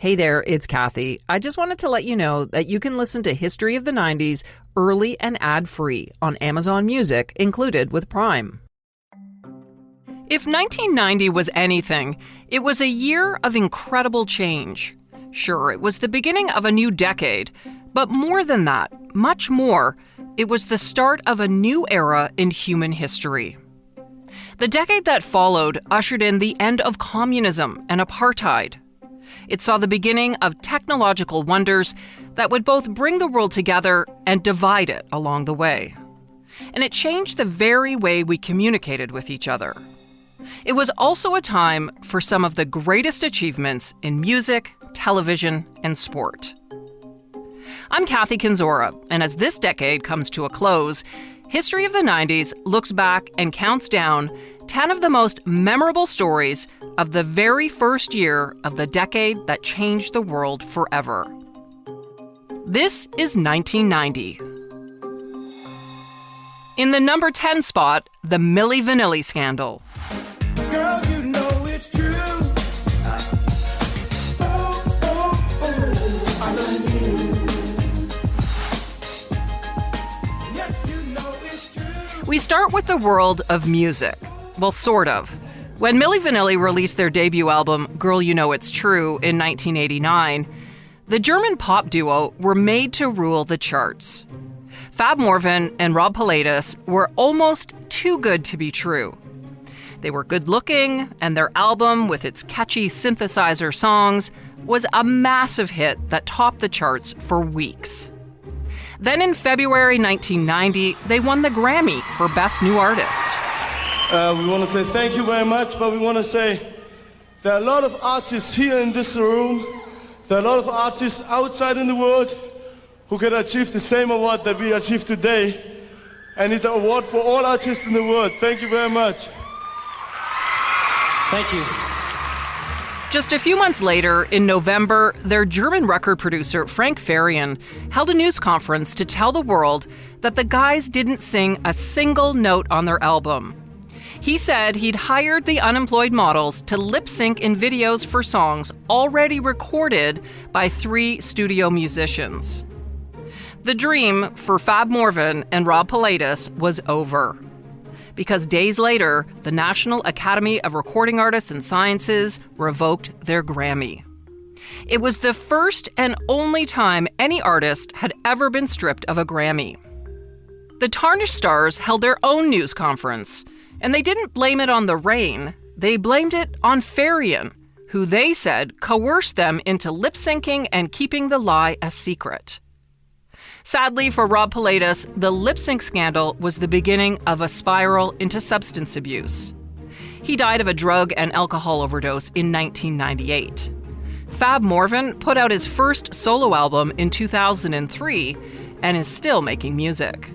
Hey there, it's Kathy. I just wanted to let you know that you can listen to History of the 90s early and ad-free on Amazon Music, included with Prime. If 1990 was anything, it was a year of incredible change. Sure, it was the beginning of a new decade, but more than that, much more, it was the start of a new era in human history. The decade that followed ushered in the end of communism and apartheid. It saw the beginning of technological wonders that would both bring the world together and divide it along the way. And it changed the very way we communicated with each other. It was also a time for some of the greatest achievements in music, television, and sport. I'm Kathy Kenzora, and as this decade comes to a close, History of the 90s looks back and counts down 10 of the most memorable stories of the very first year of the decade that changed the world forever. This is 1990. In the number 10 spot, the Milli Vanilli scandal. Girl, you know it's true. I love you. Yes, you know it's true. We start with the world of music. Well, sort of. When Milli Vanilli released their debut album, Girl You Know It's True, in 1989, the German pop duo were made to rule the charts. Fab Morvan and Rob Pilatus were almost too good to be true. They were good-looking, and their album, with its catchy synthesizer songs, was a massive hit that topped the charts for weeks. Then in February 1990, they won the Grammy for Best New Artist. We want to say thank you very much, but we want to say there are a lot of artists here in this room, there are a lot of artists outside in the world who can achieve the same award that we achieved today. And it's an award for all artists in the world. Thank you very much. Thank you. Just a few months later, in November, their German record producer, Frank Farian, held a news conference to tell the world that the guys didn't sing a single note on their album. He said he'd hired the unemployed models to lip sync in videos for songs already recorded by 3 studio musicians. The dream for Fab Morvan and Rob Pilatus was over. Because days later, the National Academy of Recording Artists and Sciences revoked their Grammy. It was the first and only time any artist had ever been stripped of a Grammy. The Tarnished Stars held their own news conference, and they didn't blame it on the rain. They blamed it on Farian, who they said coerced them into lip-syncing and keeping the lie a secret. Sadly for Rob Pilatus, the lip-sync scandal was the beginning of a spiral into substance abuse. He died of a drug and alcohol overdose in 1998. Fab Morvan put out his first solo album in 2003 and is still making music.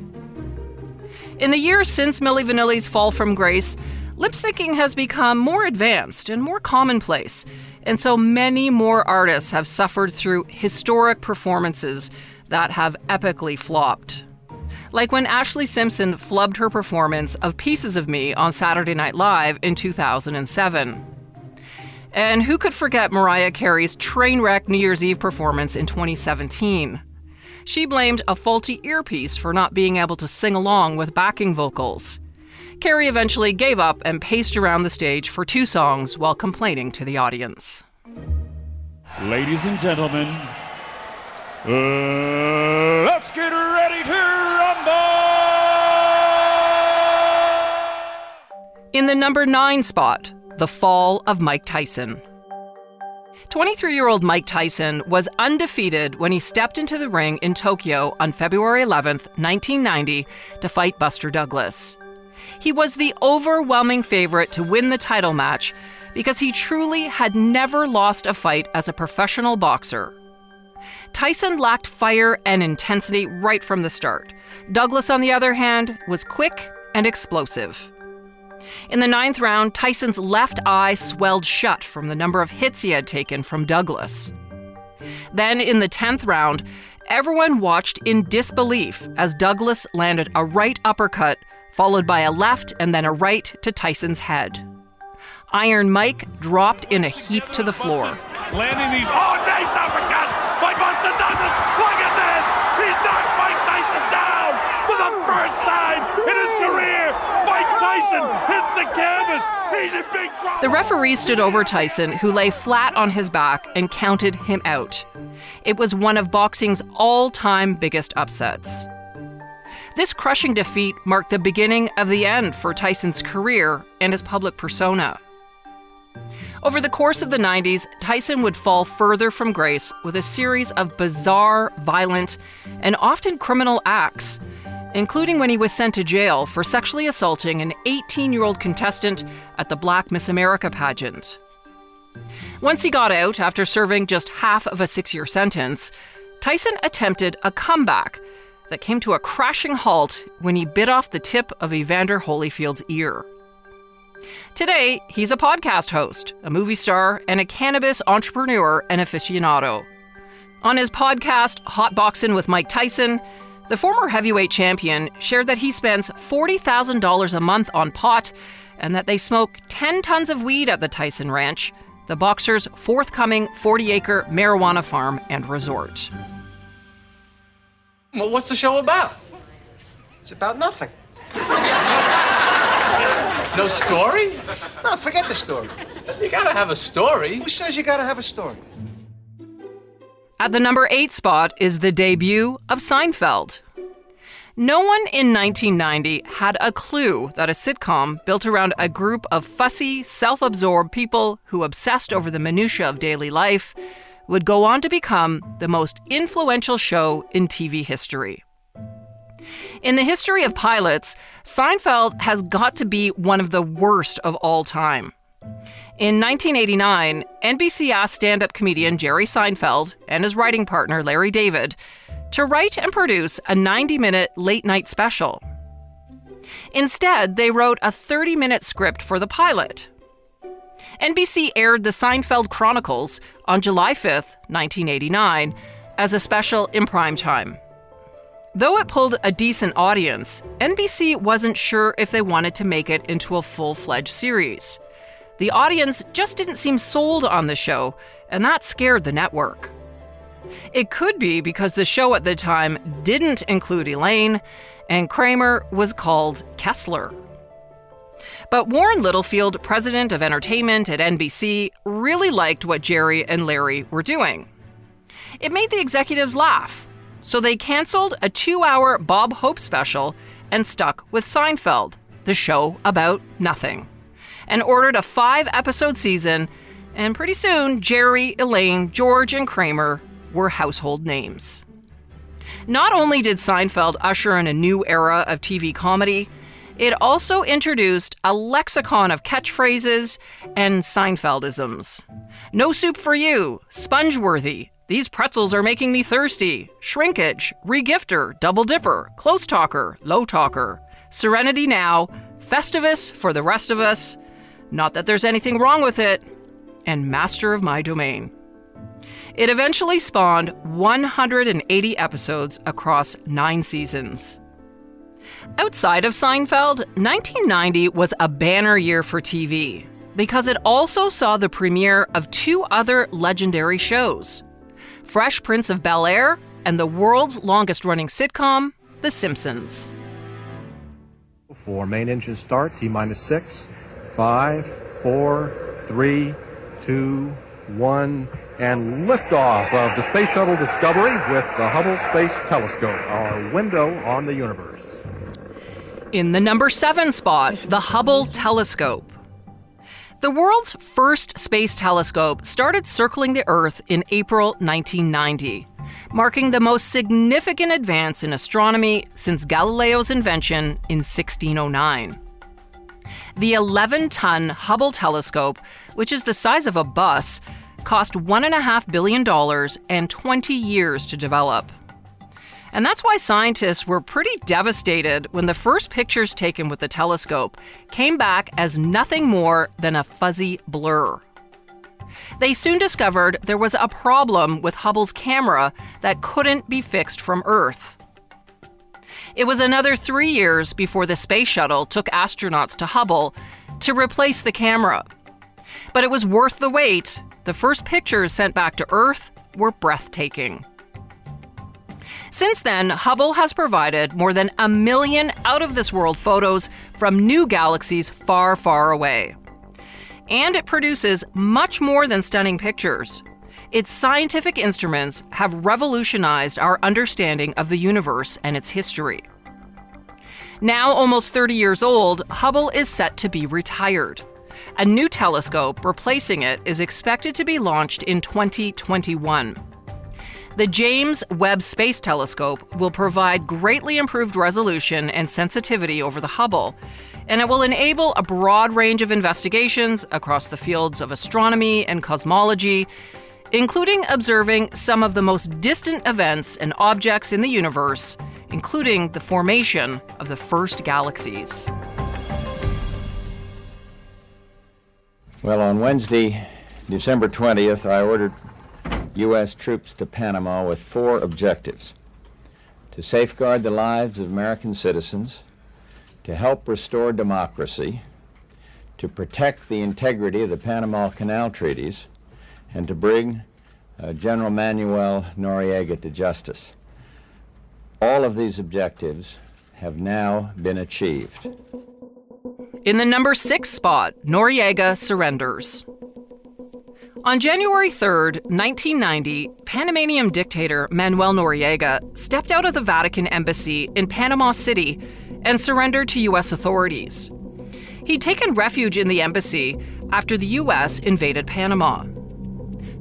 In the years since Milli Vanilli's fall from grace, lip-syncing has become more advanced and more commonplace, and so many more artists have suffered through historic performances that have epically flopped. Like when Ashlee Simpson flubbed her performance of Pieces of Me on Saturday Night Live in 2007. And who could forget Mariah Carey's train wreck New Year's Eve performance in 2017? She blamed a faulty earpiece for not being able to sing along with backing vocals. Carey eventually gave up and paced around the stage for 2 songs while complaining to the audience. Ladies and gentlemen, let's get ready to rumble! In the number 9 spot, the fall of Mike Tyson. 23-year-old Mike Tyson was undefeated when he stepped into the ring in Tokyo on February 11th, 1990, to fight Buster Douglas. He was the overwhelming favorite to win the title match because he truly had never lost a fight as a professional boxer. Tyson lacked fire and intensity right from the start. Douglas, on the other hand, was quick and explosive. In the 9th round, Tyson's left eye swelled shut from the number of hits he had taken from Douglas. Then, in the 10th round, everyone watched in disbelief as Douglas landed a right uppercut, followed by a left and then a right to Tyson's head. Iron Mike dropped in a heap to the floor. landing these. Oh, nice uppercut by Buster Douglas. Look at this. He's knocked Mike Tyson down for the first time in his career. Mike Tyson hits the canvas. He's in big trouble. The referee stood over Tyson, who lay flat on his back, and counted him out. It was one of boxing's all-time biggest upsets. This crushing defeat marked the beginning of the end for Tyson's career and his public persona. Over the course of the 90s, Tyson would fall further from grace with a series of bizarre, violent, and often criminal acts, including when he was sent to jail for sexually assaulting an 18-year-old contestant at the Black Miss America pageant. Once he got out after serving just half of a 6-year sentence, Tyson attempted a comeback that came to a crashing halt when he bit off the tip of Evander Holyfield's ear. Today, he's a podcast host, a movie star, and a cannabis entrepreneur and aficionado. On his podcast, Hot Boxin' with Mike Tyson, the former heavyweight champion shared that he spends $40,000 a month on pot and that they smoke 10 tons of weed at the Tyson Ranch, the boxer's forthcoming 40-acre marijuana farm and resort. Well, what's the show about? It's about nothing. No story? No, forget the story. You gotta have a story. Who says you gotta have a story? At the number 8 spot is the debut of Seinfeld. No one in 1990 had a clue that a sitcom built around a group of fussy, self-absorbed people who obsessed over the minutiae of daily life would go on to become the most influential show in TV history. In the history of pilots, Seinfeld has got to be one of the worst of all time. In 1989, NBC asked stand-up comedian Jerry Seinfeld and his writing partner Larry David to write and produce a 90-minute late-night special. Instead, they wrote a 30-minute script for the pilot. NBC aired the Seinfeld Chronicles on July 5th, 1989, as a special in primetime. Though it pulled a decent audience, NBC wasn't sure if they wanted to make it into a full-fledged series. The audience just didn't seem sold on the show, and that scared the network. It could be because the show at the time didn't include Elaine, and Kramer was called Kessler. But Warren Littlefield, president of entertainment at NBC, really liked what Jerry and Larry were doing. It made the executives laugh, so they canceled a 2-hour Bob Hope special and stuck with Seinfeld, the show about nothing, and ordered a 5-episode season, and pretty soon Jerry, Elaine, George, and Kramer were household names. Not only did Seinfeld usher in a new era of TV comedy, it also introduced a lexicon of catchphrases and Seinfeldisms. No soup for you, sponge-worthy, these pretzels are making me thirsty, shrinkage, regifter, double dipper, close talker, low talker, serenity now, festivus for the rest of us, not that there's anything wrong with it, and master of my domain. It eventually spawned 180 episodes across 9 seasons. Outside of Seinfeld, 1990 was a banner year for TV because it also saw the premiere of 2 other legendary shows, Fresh Prince of Bel-Air and the world's longest-running sitcom, The Simpsons. For main engine start, T-minus 6, 5, 4, 3, 2, 1, and liftoff of the Space Shuttle Discovery with the Hubble Space Telescope, our window on the universe. In the number 7 spot, the Hubble Telescope. The world's first space telescope started circling the Earth in April 1990, marking the most significant advance in astronomy since Galileo's invention in 1609. The 11-ton Hubble telescope, which is the size of a bus, cost $1.5 billion and 20 years to develop. And that's why scientists were pretty devastated when the first pictures taken with the telescope came back as nothing more than a fuzzy blur. They soon discovered there was a problem with Hubble's camera that couldn't be fixed from Earth. It was another 3 years before the space shuttle took astronauts to Hubble to replace the camera. But it was worth the wait. the first pictures sent back to Earth were breathtaking. Since then, Hubble has provided more than 1 million out-of-this-world photos from new galaxies far, far away. And it produces much more than stunning pictures. Its scientific instruments have revolutionized our understanding of the universe and its history. Now almost 30 years old, Hubble is set to be retired. A new telescope replacing it is expected to be launched in 2021. The James Webb Space Telescope will provide greatly improved resolution and sensitivity over the Hubble, and it will enable a broad range of investigations across the fields of astronomy and cosmology, including observing some of the most distant events and objects in the universe, including the formation of the first galaxies. Well, on Wednesday, December 20th, I ordered U.S. troops to Panama with 4 objectives: to safeguard the lives of American citizens, to help restore democracy, to protect the integrity of the Panama Canal treaties, and to bring General Manuel Noriega to justice. All of these objectives have now been achieved. In the number 6 spot, Noriega surrenders. On January 3, 1990, Panamanian dictator Manuel Noriega stepped out of the Vatican embassy in Panama City and surrendered to U.S. authorities. He'd taken refuge in the embassy after the U.S. invaded Panama.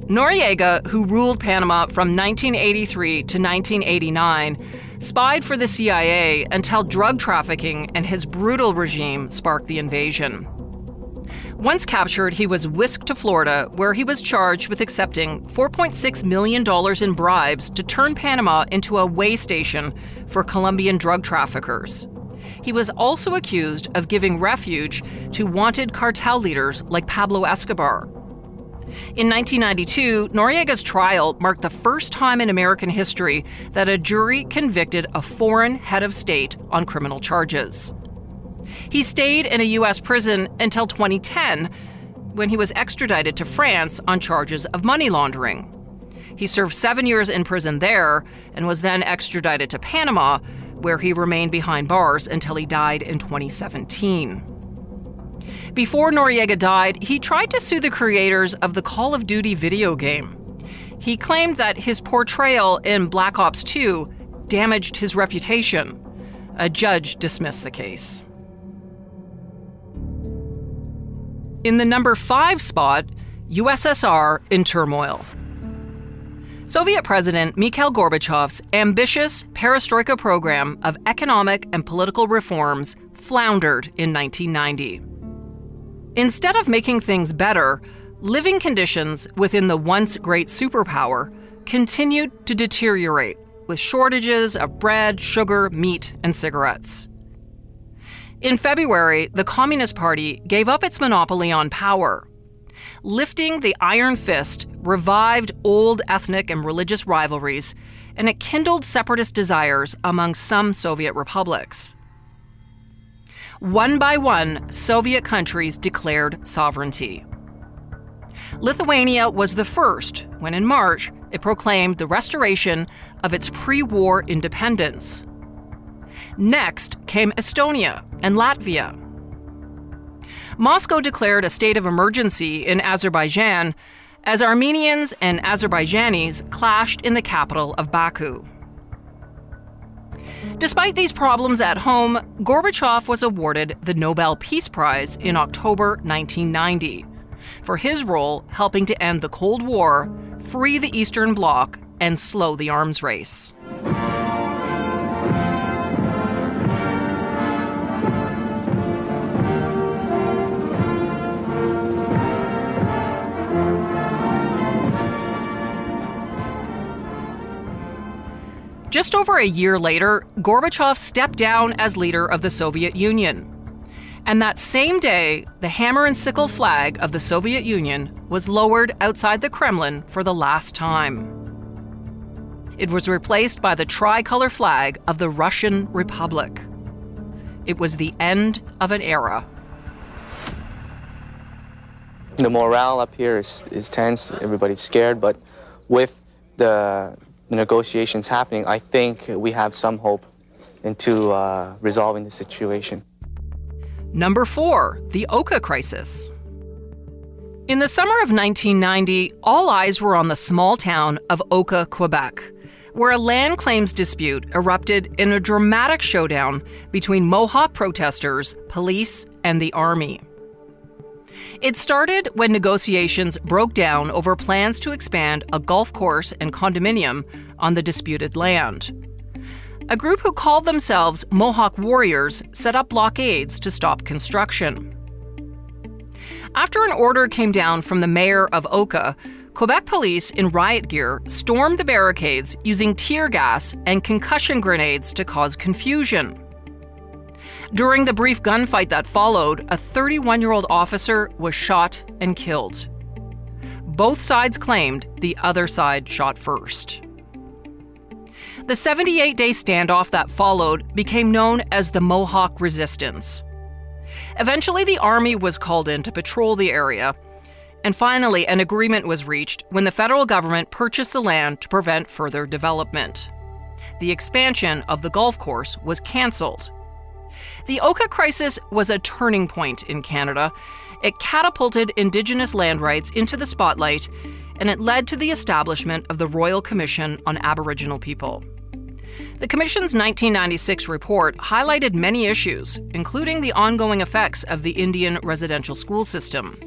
Noriega, who ruled Panama from 1983 to 1989, spied for the CIA until drug trafficking and his brutal regime sparked the invasion. Once captured, he was whisked to Florida, where he was charged with accepting $4.6 million in bribes to turn Panama into a way station for Colombian drug traffickers. He was also accused of giving refuge to wanted cartel leaders like Pablo Escobar. In 1992, Noriega's trial marked the first time in American history that a jury convicted a foreign head of state on criminal charges. He stayed in a U.S. prison until 2010, when he was extradited to France on charges of money laundering. He served 7 years in prison there and was then extradited to Panama, where he remained behind bars until he died in 2017. Before Noriega died, he tried to sue the creators of the Call of Duty video game. He claimed that his portrayal in Black Ops 2 damaged his reputation. A judge dismissed the case. In the number 5 spot, USSR in turmoil. Soviet President Mikhail Gorbachev's ambitious perestroika program of economic and political reforms floundered in 1990. Instead of making things better, living conditions within the once great superpower continued to deteriorate, with shortages of bread, sugar, meat, and cigarettes. In February, the Communist Party gave up its monopoly on power. Lifting the iron fist revived old ethnic and religious rivalries, and it kindled separatist desires among some Soviet republics. One by one, Soviet countries declared sovereignty. Lithuania was the first when, in March, it proclaimed the restoration of its pre-war independence. Next came Estonia and Latvia. Moscow declared a state of emergency in Azerbaijan as Armenians and Azerbaijanis clashed in the capital of Baku. Despite these problems at home, Gorbachev was awarded the Nobel Peace Prize in October 1990 for his role helping to end the Cold War, free the Eastern Bloc, and slow the arms race. Just over a year later, Gorbachev stepped down as leader of the Soviet Union. And that same day, the hammer and sickle flag of the Soviet Union was lowered outside the Kremlin for the last time. It was replaced by the tricolor flag of the Russian Republic. It was the end of an era. The morale up here is tense. Everybody's scared, but with the negotiations happening, I think we have some hope into resolving the situation. Number 4, the Oka crisis. In the summer of 1990, all eyes were on the small town of Oka, Quebec, where a land claims dispute erupted in a dramatic showdown between Mohawk protesters, police, and the army. It started when negotiations broke down over plans to expand a golf course and condominium on the disputed land. A group who called themselves Mohawk Warriors set up blockades to stop construction. After an order came down from the mayor of Oka, Quebec police in riot gear stormed the barricades using tear gas and concussion grenades to cause confusion. During the brief gunfight that followed, a 31-year-old officer was shot and killed. Both sides claimed the other side shot first. The 78-day standoff that followed became known as the Mohawk Resistance. Eventually, the army was called in to patrol the area, and finally, an agreement was reached when the federal government purchased the land to prevent further development. The expansion of the golf course was canceled. The Oka crisis was a turning point in Canada. It catapulted Indigenous land rights into the spotlight, and it led to the establishment of the Royal Commission on Aboriginal People. The Commission's 1996 report highlighted many issues, including the ongoing effects of the Indian residential school system.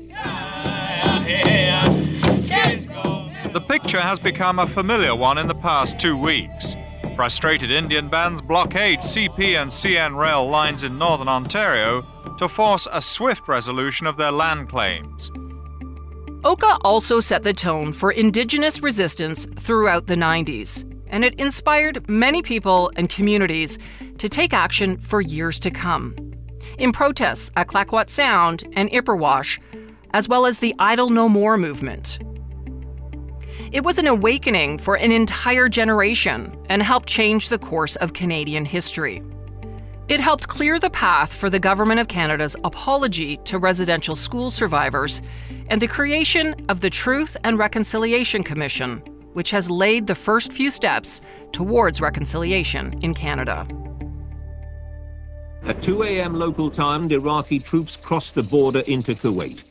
The picture has become a familiar one in the past 2 weeks. Frustrated Indian bands blockade CP and CN rail lines in northern Ontario to force a swift resolution of their land claims. Oka also set the tone for Indigenous resistance throughout the 90s, and it inspired many people and communities to take action for years to come. In protests at Clayoquot Sound and Ipperwash, as well as the Idle No More movement. It was an awakening for an entire generation and helped change the course of Canadian history. It helped clear the path for the Government of Canada's apology to residential school survivors and the creation of the Truth and Reconciliation Commission, which has laid the first few steps towards reconciliation in Canada. At 2 a.m. local time, Iraqi troops crossed the border into Kuwait.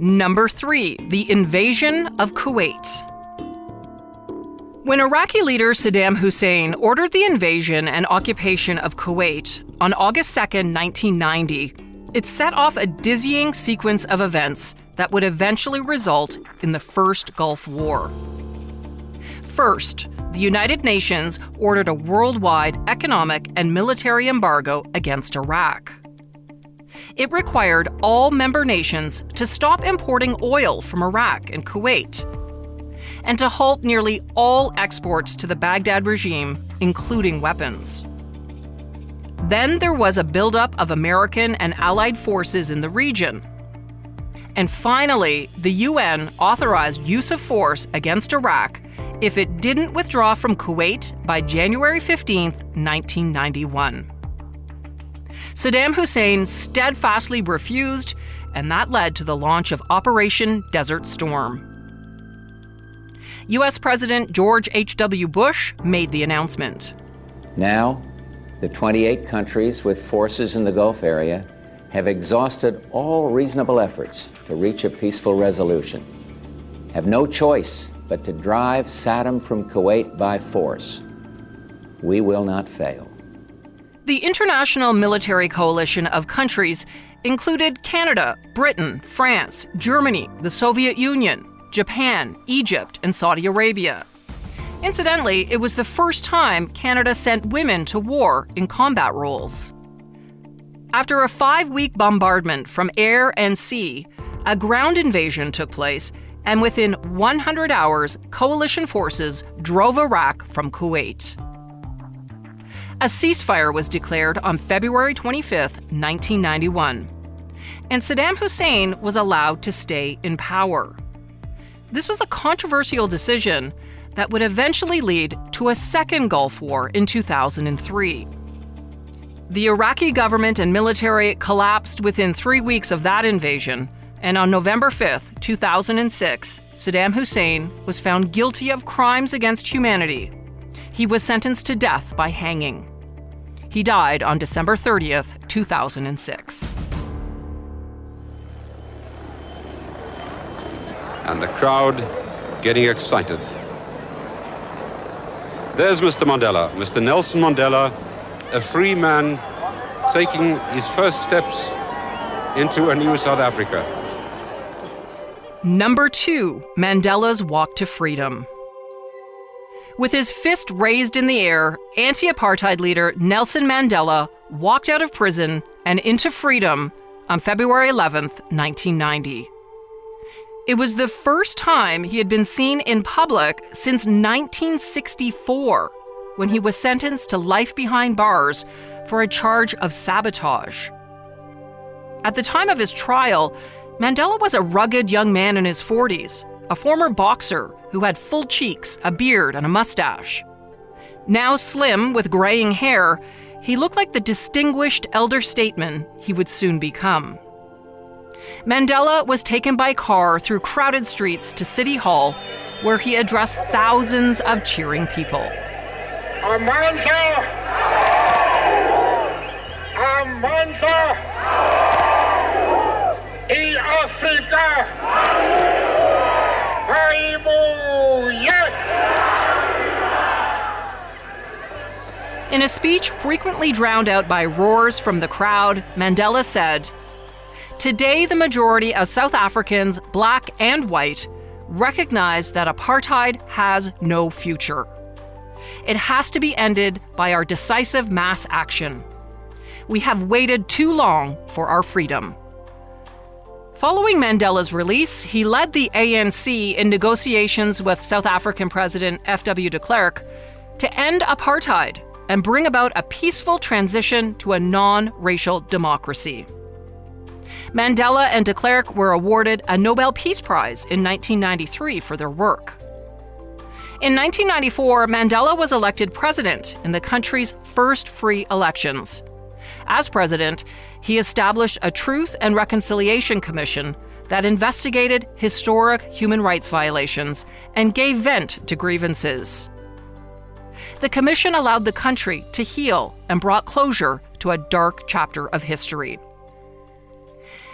Number 3, the invasion of Kuwait. When Iraqi leader Saddam Hussein ordered the invasion and occupation of Kuwait on August 2, 1990, it set off a dizzying sequence of events that would eventually result in the First Gulf War. First, the United Nations ordered a worldwide economic and military embargo against Iraq. It required all member nations to stop importing oil from Iraq and Kuwait, and to halt nearly all exports to the Baghdad regime, including weapons. Then there was a buildup of American and Allied forces in the region. And finally, the UN authorized use of force against Iraq if it didn't withdraw from Kuwait by January 15, 1991. Saddam Hussein steadfastly refused, and that led to the launch of Operation Desert Storm. U.S. President George H.W. Bush made the announcement. Now, the 28 countries with forces in the Gulf area have exhausted all reasonable efforts to reach a peaceful resolution, have no choice but to drive Saddam from Kuwait by force. We will not fail. The international military coalition of countries included Canada, Britain, France, Germany, the Soviet Union, Japan, Egypt, and Saudi Arabia. Incidentally, it was the first time Canada sent women to war in combat roles. After a 5-week bombardment from air and sea, a ground invasion took place, and within 100 hours, coalition forces drove Iraq from Kuwait. A ceasefire was declared on February 25, 1991, and Saddam Hussein was allowed to stay in power. This was a controversial decision that would eventually lead to a second Gulf War in 2003. The Iraqi government and military collapsed within 3 weeks of that invasion, And on November 5th, 2006, Saddam Hussein was found guilty of crimes against humanity. He was sentenced to death by hanging. He died on December 30th, 2006. And the crowd getting excited. There's Mr. Mandela, Mr. Nelson Mandela, a free man taking his first steps into a new South Africa. Number 2, Mandela's walk to freedom. With his fist raised in the air, anti-apartheid leader Nelson Mandela walked out of prison and into freedom on February 11th, 1990. It was the first time he had been seen in public since 1964, when he was sentenced to life behind bars for a charge of sabotage. At the time of his trial, Mandela was a rugged young man in his 40s, a former boxer who had full cheeks, a beard, and a mustache. Now slim with graying hair, he looked like the distinguished elder statesman he would soon become. Mandela was taken by car through crowded streets to City Hall, where he addressed thousands of cheering people. Amandla! Amandla! In Africa! In a speech frequently drowned out by roars from the crowd, Mandela said, "Today the majority of South Africans, black and white, recognize that apartheid has no future. It has to be ended by our decisive mass action. We have waited too long for our freedom." Following Mandela's release, he led the ANC in negotiations with South African President F.W. de Klerk to end apartheid and bring about a peaceful transition to a non-racial democracy. Mandela and de Klerk were awarded a Nobel Peace Prize in 1993 for their work. In 1994, Mandela was elected president in the country's first free elections. As president, he established a Truth and Reconciliation Commission that investigated historic human rights violations and gave vent to grievances. The commission allowed the country to heal and brought closure to a dark chapter of history.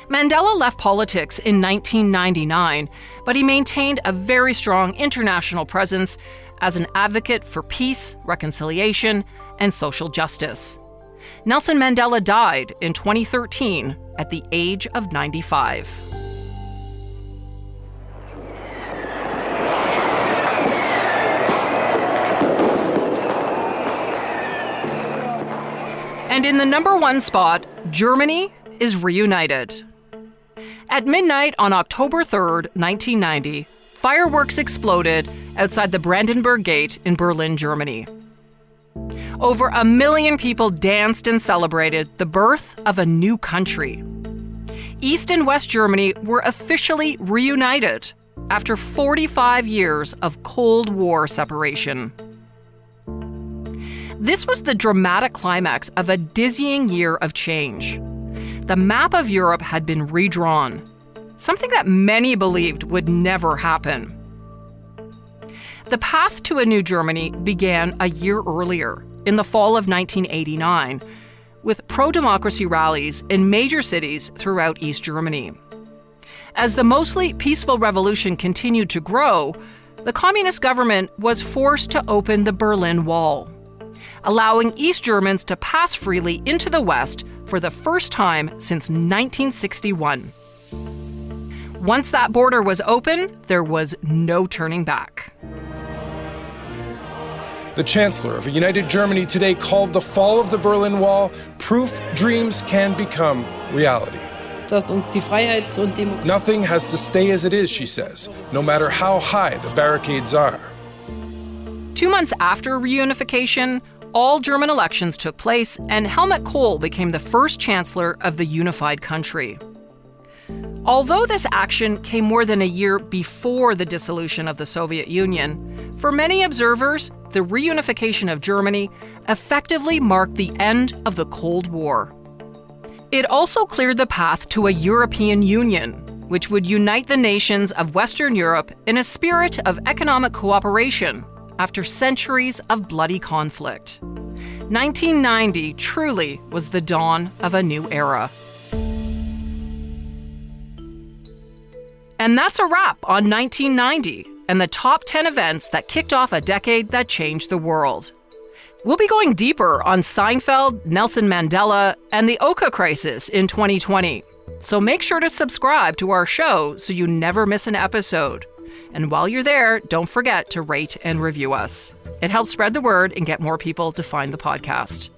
Mandela left politics in 1999, but he maintained a very strong international presence as an advocate for peace, reconciliation, and social justice. Nelson Mandela died in 2013 at the age of 95. And in the number 1 spot, Germany is reunited. At midnight on October 3rd, 1990, fireworks exploded outside the Brandenburg Gate in Berlin, Germany. Over 1 million people danced and celebrated the birth of a new country. East and West Germany were officially reunited after 45 years of Cold War separation. This was the dramatic climax of a dizzying year of change. The map of Europe had been redrawn, something that many believed would never happen. The path to a new Germany began a year earlier, in the fall of 1989, with pro-democracy rallies in major cities throughout East Germany. As the mostly peaceful revolution continued to grow, the communist government was forced to open the Berlin Wall, allowing East Germans to pass freely into the West for the first time since 1961. Once that border was open, there was no turning back. The Chancellor of a united Germany today called the fall of the Berlin Wall proof dreams can become reality. Nothing has to stay as it is, she says, no matter how high the barricades are. 2 months after reunification, all German elections took place, and Helmut Kohl became the first chancellor of the unified country. Although this action came more than a year before the dissolution of the Soviet Union, for many observers, the reunification of Germany effectively marked the end of the Cold War. It also cleared the path to a European Union, which would unite the nations of Western Europe in a spirit of economic cooperation after centuries of bloody conflict. 1990 truly was the dawn of a new era. And that's a wrap on 1990 and the top 10 events that kicked off a decade that changed the world. We'll be going deeper on Seinfeld, Nelson Mandela, and the Oka crisis in 2020. So make sure to subscribe to our show so you never miss an episode. And while you're there, don't forget to rate and review us. It helps spread the word and get more people to find the podcast.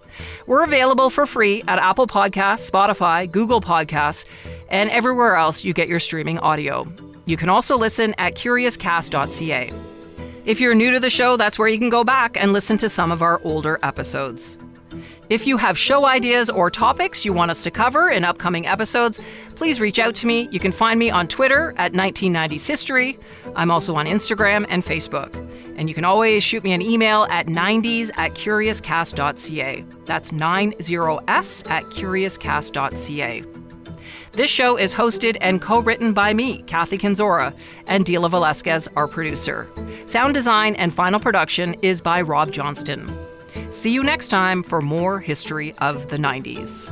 We're available for free at Apple Podcasts, Spotify, Google Podcasts, and everywhere else you get your streaming audio. You can also listen at curiouscast.ca. If you're new to the show, that's where you can go back and listen to some of our older episodes. If you have show ideas or topics you want us to cover in upcoming episodes, please reach out to me. You can find me on Twitter at 1990s History. I'm also on Instagram and Facebook. And you can always shoot me an email at 90s@curiouscast.ca. That's 90s@curiouscast.ca. This show is hosted and co-written by me, Kathy Kenzora, and Dila Velasquez, our producer. Sound design and final production is by Rob Johnston. See you next time for more history of the 90s.